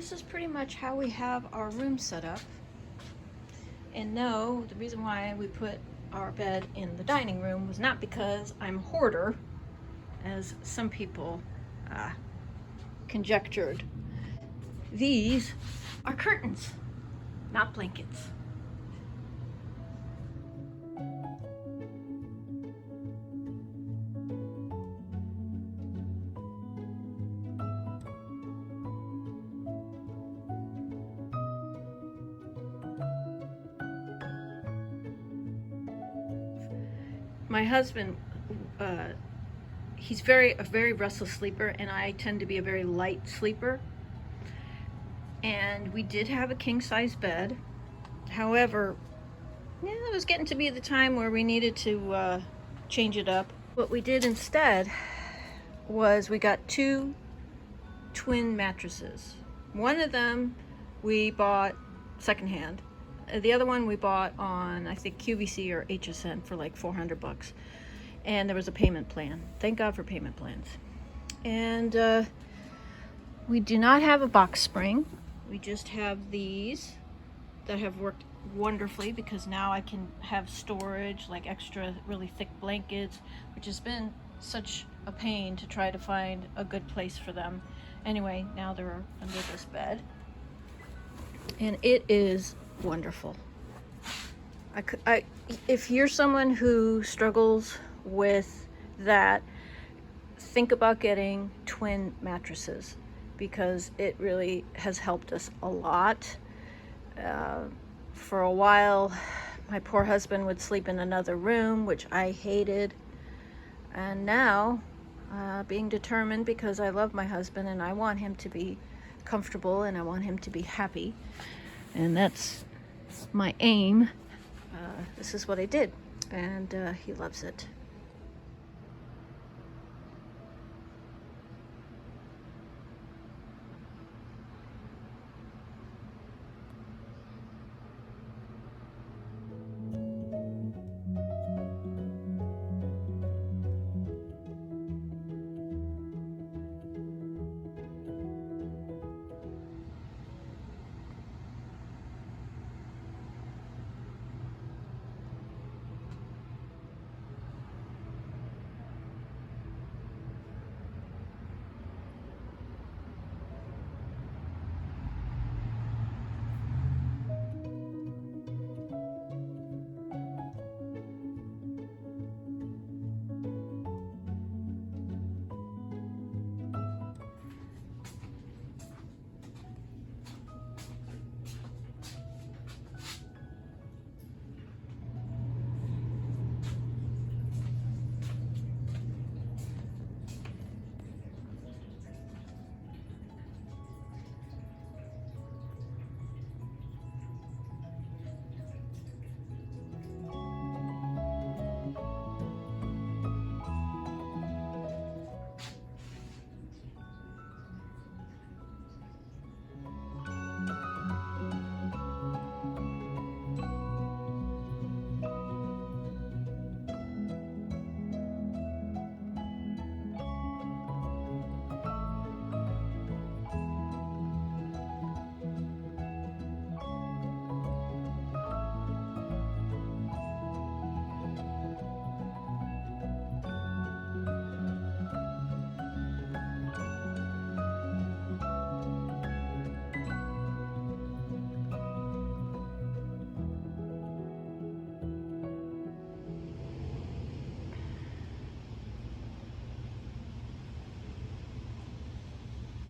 this is pretty much how we have our room set up. And no, the reason why we put our bed in the dining room was not because I'm a hoarder, as some people conjectured. These are curtains, not blankets. My husband, he's a very restless sleeper, and I tend to be a very light sleeper. And we did have a king-size bed. However, it was getting to be the time where we needed to change it up. What we did instead was we got 2 twin mattresses. One of them we bought secondhand. The other one we bought on, I think, QVC or HSN for like $400. And there was a payment plan. Thank God for payment plans. And we do not have a box spring. We just have these that have worked wonderfully, because now I can have storage, like extra really thick blankets, which has been such a pain to try to find a good place for them. Anyway, now they're under this bed. And it is wonderful. If you're someone who struggles with that, think about getting twin mattresses, because it really has helped us a lot. For a while, my poor husband would sleep in another room, which I hated. And now, being determined, because I love my husband and I want him to be comfortable and I want him to be happy, and that's my aim, this is what I did, and he loves it.